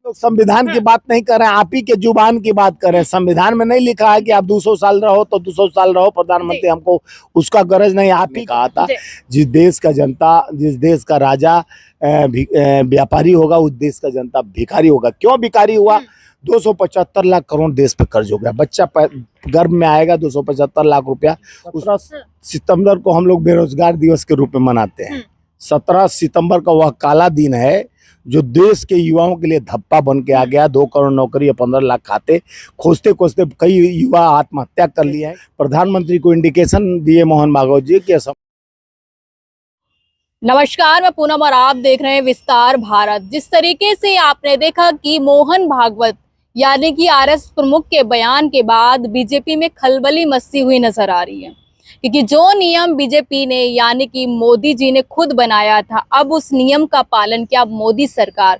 लोग संविधान की बात नहीं कर रहे हैं, आप ही के जुबान की बात कर रहे हैं। संविधान में नहीं लिखा है कि आप 200 साल रहो तो 200 साल रहो प्रधानमंत्री, हमको उसका गरज नहीं। आप ही कहा था जिस देश का जनता, जिस देश का राजा व्यापारी होगा उस देश का जनता भिखारी होगा। क्यों भिखारी हुआ? 275 लाख करोड़ देश पे कर्ज हो गया। बच्चा गर्भ में आएगा 275 लाख रुपया। 17 सितंबर को हम लोग बेरोजगार दिवस के रूप में मनाते हैं। 17 सितंबर का वह काला दिन है जो देश के युवाओं के लिए धप्पा बन के आ गया। 2 करोड़ नौकरी या 15 लाख खाते खोजते खोजते कई युवा आत्महत्या कर लिए हैं। प्रधानमंत्री को इंडिकेशन दिए मोहन भागवत जी के। नमस्कार, मैं पूनम और आप देख रहे हैं विस्तार भारत। जिस तरीके से आपने देखा कि मोहन भागवत यानी कि आरएस प्रमुख के बयान के बाद बीजेपी में खलबली मची हुई नजर आ रही है, क्योंकि जो नियम बीजेपी ने यानी कि मोदी जी ने खुद बनाया था, अब उस नियम का पालन क्या मोदी सरकार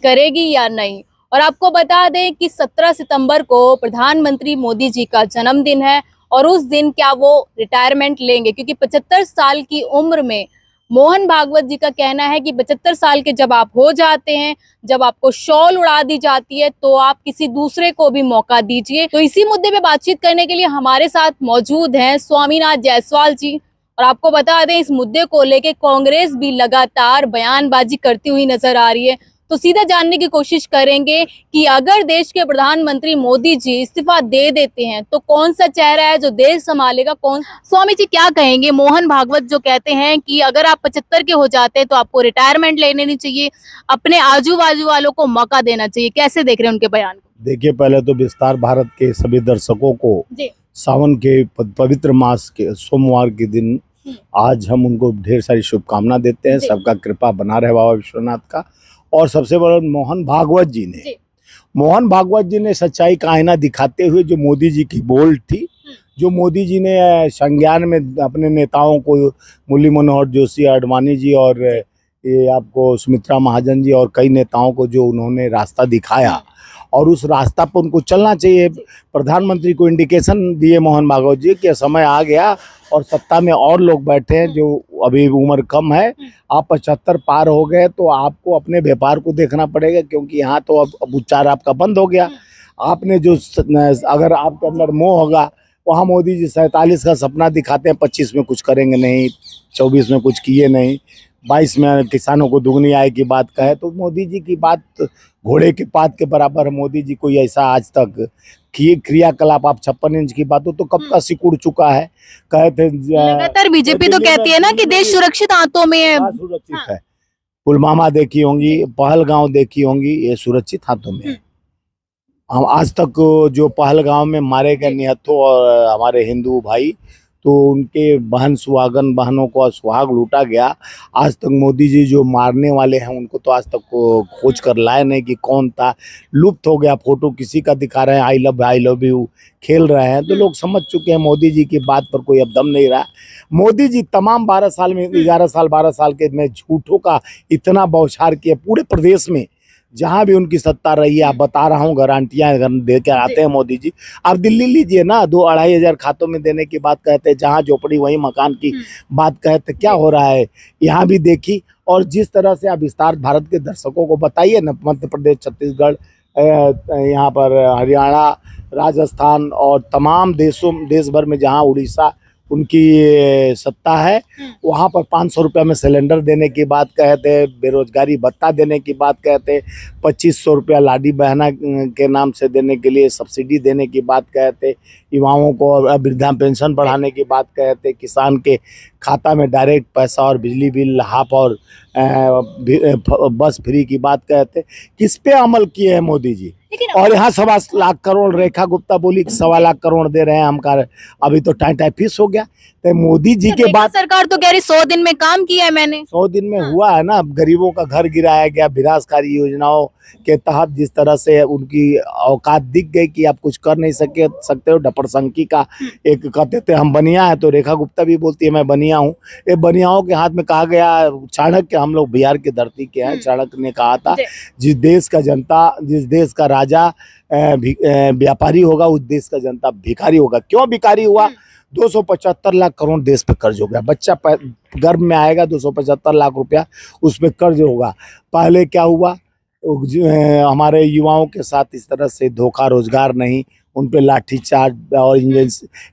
करेगी या नहीं। और आपको बता दें कि 17 सितंबर को प्रधानमंत्री मोदी जी का जन्मदिन है और उस दिन क्या वो रिटायरमेंट लेंगे, क्योंकि 75 साल की उम्र में मोहन भागवत जी का कहना है कि 75 साल के जब आप हो जाते हैं, जब आपको शॉल उड़ा दी जाती है, तो आप किसी दूसरे को भी मौका दीजिए। तो इसी मुद्दे पे बातचीत करने के लिए हमारे साथ मौजूद हैं स्वामीनाथ जायसवाल जी। और आपको बता दें, इस मुद्दे को लेके कांग्रेस भी लगातार बयानबाजी करती हुई नजर आ रही है। तो सीधा जानने की कोशिश करेंगे कि अगर देश के प्रधानमंत्री मोदी जी इस्तीफा दे देते हैं तो कौन सा चेहरा है जो देश संभालेगा। कौन स्वामी जी क्या कहेंगे? मोहन भागवत जो कहते हैं कि अगर आप 75 के हो जाते हैं तो आपको रिटायरमेंट ले लेनी चाहिए, अपने आजू बाजू वालों को मौका देना चाहिए। कैसे देख रहे हैं उनके बयान को? देखिए, पहले तो विस्तार भारत के सभी दर्शकों को सावन के पवित्र मास के सोमवार के दिन आज हम उनको ढेर सारी शुभकामना देते हैं। सबका कृपा बना रहे बाबा विश्वनाथ का। और सबसे बड़ा मोहन भागवत जी ने सच्चाई का आईना दिखाते हुए जो मोदी जी की बोल थी, जो मोदी जी ने संज्ञान में अपने नेताओं को, मुरली मनोहर जोशी, आडवाणी जी और ये आपको सुमित्रा महाजन जी और कई नेताओं को जो उन्होंने रास्ता दिखाया और उस रास्ता पर उनको चलना चाहिए। प्रधानमंत्री को इंडिकेशन दिए मोहन भागवत जी कि समय आ गया और सत्ता में और लोग बैठे हैं जो अभी उम्र कम है। आप 75 पार हो गए तो आपको अपने व्यापार को देखना पड़ेगा, क्योंकि यहाँ तो अब उच्चार आपका बंद हो गया। आपने जो अगर आपके अंदर मोह होगा, वहाँ मोदी जी 47 का सपना दिखाते हैं, 25 में कुछ करेंगे नहीं, 24 में कुछ किए नहीं, 22 में किसानों को दुगनी आय की बात कहे तो मोदी जी की बात घोड़े के पात के बराबर है। मोदी जी कोई ऐसा आज तक क्रियाकलाप, आप 56 इंच की बात हो तो कब का सिकुड़ चुका है। कहे थे लगातार बीजेपी तो कहती है ना कि देश सुरक्षित हाथों में है। सुरक्षित है। पुलवामा देखी होंगी, पहलगांव देखी होंगी, ये सुरक्षित हाथों में है। हम आज तक जो पहलगांव में मारे गए निहत्थों और हमारे हिंदू भाई, तो उनके बहन सुहागन बहनों को सुहाग लूटा गया। आज तक मोदी जी जो मारने वाले हैं उनको तो आज तक खोज कर लाए नहीं कि कौन था। लुप्त हो गया। फोटो किसी का दिखा रहे हैं, आई लव यू खेल रहे हैं, तो लोग समझ चुके हैं मोदी जी की बात पर कोई अब दम नहीं रहा। मोदी जी तमाम 12 साल में 11 साल 12 साल के में झूठों का इतना बौछार किया पूरे प्रदेश में जहां भी उनकी सत्ता रही है। आप बता रहा हूँ, गारंटियां दे के आते हैं मोदी जी। आप दिल्ली लीजिए ना, 2-2.5 हजार खातों में देने की बात कहते हैं, जहां झोपड़ी वहीं मकान की बात कहते। क्या हो रहा है यहाँ भी देखी। और जिस तरह से आप विस्तार भारत के दर्शकों को बताइए ना, मध्य प्रदेश, छत्तीसगढ़, यहाँ पर हरियाणा, राजस्थान और तमाम देश भर में जहाँ उड़ीसा उनकी सत्ता है, वहाँ पर 500 रुपये में सिलेंडर देने की बात कहते, बेरोजगारी भत्ता देने की बात कहते, 2500 रुपया लाडी बहना के नाम से देने के लिए सब्सिडी देने की बात कहते, युवाओं को वृद्धा पेंशन बढ़ाने की बात कहते, किसान के खाता में डायरेक्ट पैसा और बिजली बिल हाफ और बस फ्री की बात कहते। किस पे अमल किए हैं मोदी जी? और यहाँ 1.25 लाख करोड़, रेखा गुप्ता बोली 1.25 लाख करोड़ दे रहे हैं हम कर, अभी तो टाई फीस हो गया। तो मोदी जी के बाद सरकार तो कह रही 100 दिन में काम किया है मैंने। 100 दिन में हुआ है ना। गरीबों का घर गिराया गया। विनाशकारी योजनाओं के तहत जिस तरह से उनकी औकात दिख गई कि आप कुछ कर नहीं सकते हो। डपरसंकी का एक कहते थे हम बनिया है, तो रेखा गुप्ता भी बोलती है मैं बनिया हूँ। ये बनियाओं के हाथ में कहा गया। चाणक्य, हम लोग बिहार की धरती के हैं, चाणक्य ने कहा था जिस देश का जनता, जिस देश का राजा व्यापारी होगा उस देश का जनता भिखारी होगा। क्यों भिखारी हुआ? 275 लाख करोड़ देश पे कर्ज हो गया। बच्चा गर्भ में आएगा 275 लाख रुपया उस पर कर्ज होगा। पहले क्या हुआ? हमारे युवाओं के साथ इस तरह से धोखा, रोजगार नहीं, उन पे लाठीचार्ज और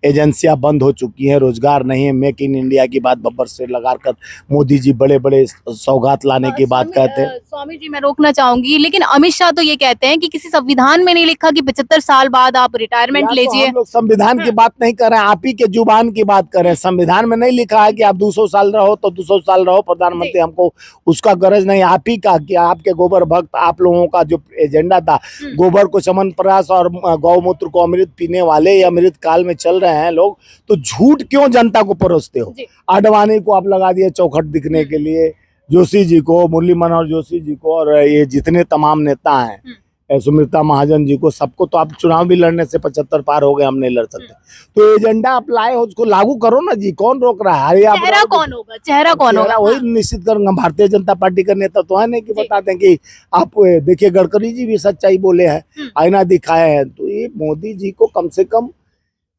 एजेंसियां बंद हो चुकी हैं, रोजगार नहीं है। मेक इन इंडिया की बात बब्बर से लगाकर मोदी जी बड़े बड़े सौगात लाने की बात कहते हैं। स्वामी जी, मैं रोकना चाहूंगी, लेकिन अमित शाह तो ये कहते हैं कि किसी संविधान में नहीं लिखा कि 75 साल बाद आप रिटायरमेंट तो लीजिए। हम लोग संविधान की बात नहीं कर रहे हैं, आप ही के जुबान की बात कर रहे हैं। संविधान में नहीं लिखा है कि आप 200 साल रहो तो 200 साल रहो प्रधानमंत्री, हमको उसका गरज नहीं। आप ही का कि आपके गोबर भक्त, आप लोगों का जो एजेंडा था गोबर को चमन प्राश और गौमूत्र को अमृत पीने वाले, ये अमृत काल में चल रहे हैं लोग, तो झूठ क्यों जनता को परोसते हो? आडवाणी को आप लगा दिए चौखट दिखने के लिए, जोशी जी को, मुरली मनोहर जोशी जी को, और ये जितने तमाम नेता हैं, सुमित्रा महाजन जी को, सबको तो आप चुनाव भी लड़ने से 75 पार हो गए, हम नहीं लड़ सकते। तो एजेंडा आप लाए हो, उसको लागू करो ना जी, कौन रोक रहा है? चेहरा कौन होगा? चेहरा कौन होगा? वही निश्चित करूंगा। भारतीय जनता पार्टी का नेता तो है नहीं कि बता दें कि आप देखिए, गडकरी जी भी सच्चाई बोले हैं, आईना दिखाए हैं। तो ये मोदी जी को कम से कम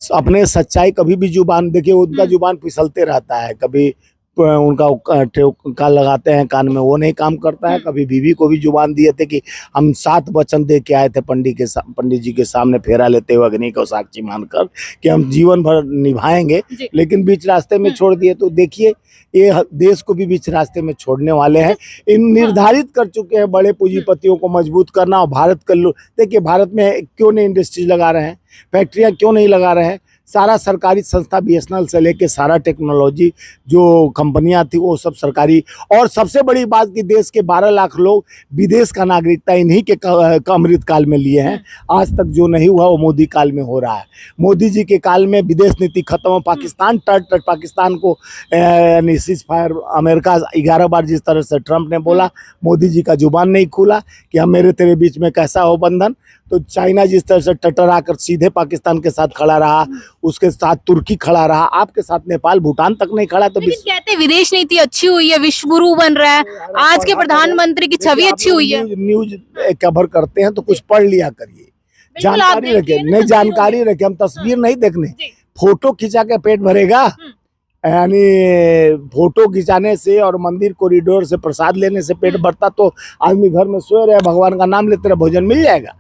अपने सच्चाई, कभी भी जुबान देखिए, उनका जुबान फिसलते रहता है, कभी उनका का लगाते हैं कान में, वो नहीं काम करता है। कभी बीवी को भी जुबान दिए थे कि हम 7 वचन दे के आए थे पंडित जी के सामने फेरा लेते हुए अग्नि को साक्षी मानकर कि हम जीवन भर निभाएंगे, लेकिन बीच रास्ते में छोड़ दिए। तो देखिए, ये देश को भी बीच रास्ते में छोड़ने वाले हैं। इन निर्धारित कर चुके हैं बड़े पूंजीपतियों को मजबूत करना। और भारत का देखिए, भारत में क्यों नहीं इंडस्ट्री लगा रहे हैं, फैक्ट्रियां क्यों नहीं लगा रहे हैं? सारा सरकारी संस्था, BSNL से लेके सारा टेक्नोलॉजी जो कंपनियां थी वो सब सरकारी। और सबसे बड़ी बात कि देश के 12 लाख लोग विदेश का नागरिकता इन्हीं के अमृत काल में लिए हैं। आज तक जो नहीं हुआ वो मोदी काल में हो रहा है। मोदी जी के काल में विदेश नीति खत्म हो, पाकिस्तान पाकिस्तान को सीज फायर, अमेरिका 11 बार जिस तरह से ट्रंप ने बोला, मोदी जी का जुबान नहीं खुला कि हम मेरे तेरे बीच में कैसा हो बंधन। तो चाइना जिस तरह से टटराकर सीधे पाकिस्तान के साथ खड़ा रहा, उसके साथ तुर्की खड़ा रहा, आपके साथ नेपाल, भूटान तक नहीं खड़ा। तो कहते विदेश नीति अच्छी हुई है, विश्व गुरु बन रहा है, आज के प्रधानमंत्री की छवि अच्छी हुई है। न्यूज कवर करते हैं तो कुछ पढ़ लिया करिए, जानकारी रखे। नहीं जानकारी रखे, हम तस्वीर नहीं देखने, फोटो खिंचा के पेट भरेगा। यानी फोटो खिंचाने से और मंदिर कॉरिडोर से प्रसाद लेने से पेट भरता तो आदमी घर में सोए रहे, भगवान का नाम लेते रहे, भोजन मिल जाएगा।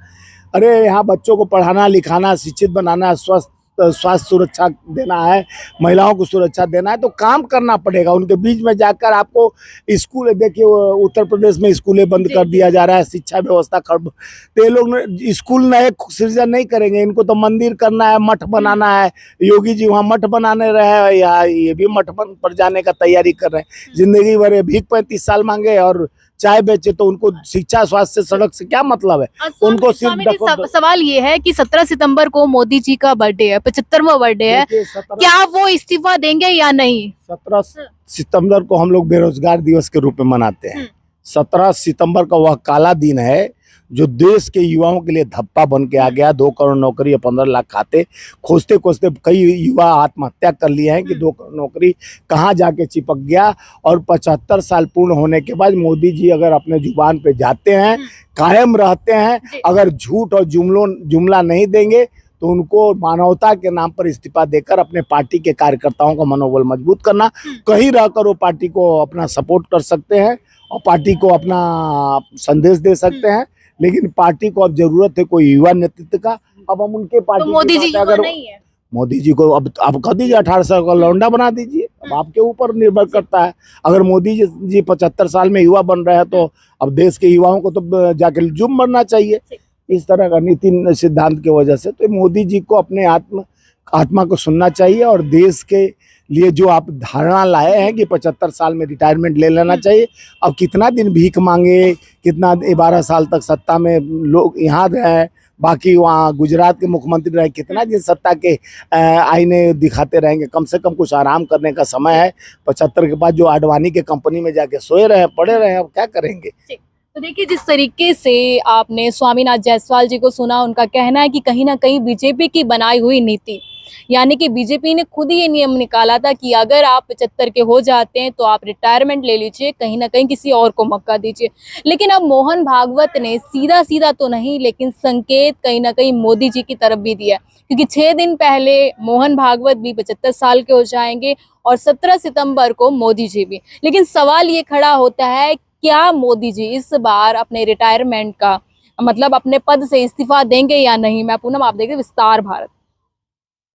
अरे यहाँ बच्चों को पढ़ाना, लिखाना, शिक्षित बनाना, स्वास्थ्य सुरक्षा देना है, महिलाओं को सुरक्षा देना है, तो काम करना पड़ेगा। उनके बीच में जाकर आपको स्कूल, देखिए उत्तर प्रदेश में स्कूलें बंद कर दिया जा रहा है, शिक्षा व्यवस्था तो ये लोग स्कूल नए सृजन नहीं करेंगे, इनको तो मंदिर करना है, मठ बनाना है। योगी जी वहाँ मठ बनाने रहे, या ये भी मठ पर जाने का तैयारी कर रहे हैं। जिंदगी भर भीख 35 साल मांगे और चाय बेचे, तो उनको शिक्षा, स्वास्थ्य, सड़क से क्या मतलब है? उनको सिर्फ सवाल ये है कि 17 सितंबर को मोदी जी का बर्थडे है, 75वां बर्थडे है, क्या वो इस्तीफा देंगे या नहीं? 17 सितंबर को हम लोग बेरोजगार दिवस के रूप में मनाते हैं। 17 सितंबर का वह काला दिन है जो देश के युवाओं के लिए धप्पा बन के आ गया। 2 करोड़ नौकरी या 15 लाख खाते खोजते खोजते कई युवा आत्महत्या कर लिए हैं कि 2 करोड़ नौकरी कहाँ जाके चिपक गया। और 75 साल पूर्ण होने के बाद मोदी जी अगर अपने जुबान पे जाते हैं, कायम रहते हैं, अगर झूठ और जुमला नहीं देंगे तो उनको मानवता के नाम पर इस्तीफा देकर अपने पार्टी के कार्यकर्ताओं का मनोबल मजबूत करना, कहीं रहकर वो पार्टी को अपना सपोर्ट कर सकते हैं और पार्टी को अपना संदेश दे सकते हैं। लेकिन पार्टी को अब जरूरत है कोई युवा नेतृत्व का। अब हम उनके पार्टी, तो मोदी जी युवा नहीं है। मोदी जी को अब आप कर दीजिए, 18 साल का लौंडा बना दीजिए। अब आपके ऊपर निर्भर करता है। अगर मोदी जी 75 साल में युवा बन रहे हैं तो अब देश के युवाओं को तो जाके जुम बनना चाहिए। इस तरह का नीति सिद्धांत की वजह से तो मोदी जी को अपने आत्मा को सुनना चाहिए और देश के लिए जो आप धारणा लाए हैं कि 75 साल में रिटायरमेंट ले लेना चाहिए। अब कितना दिन भीख मांगे, कितना 12 साल तक सत्ता में लोग यहाँ रहे, बाकी वहाँ गुजरात के मुख्यमंत्री रहे, कितना दिन सत्ता के आईने दिखाते रहेंगे? कम से कम कुछ आराम करने का समय है। 75 के बाद जो आडवाणी के कंपनी में जाके सोए रहे, पड़े रहे, अब क्या करेंगे? तो देखिए, जिस तरीके से आपने स्वामीनाथ जायसवाल जी को सुना, उनका कहना है कि कहीं ना कहीं बीजेपी की बनाई हुई नीति, यानी कि बीजेपी ने खुद ही ये नियम निकाला था कि अगर आप 75 के हो जाते हैं तो आप रिटायरमेंट ले लीजिए, कहीं ना कहीं किसी और को मौका दीजिए। लेकिन अब मोहन भागवत ने सीधा सीधा तो नहीं, लेकिन संकेत कहीं ना कहीं मोदी जी की तरफ भी दिया, क्योंकि 6 दिन पहले मोहन भागवत भी 75 साल के हो जाएंगे और 17 सितंबर को मोदी जी भी। लेकिन सवाल ये खड़ा होता है क्या मोदी जी इस बार अपने रिटायरमेंट का मतलब अपने पद से इस्तीफा देंगे या नहीं। मैं पूनम, आप देख रहे हैं विस्तार भारत।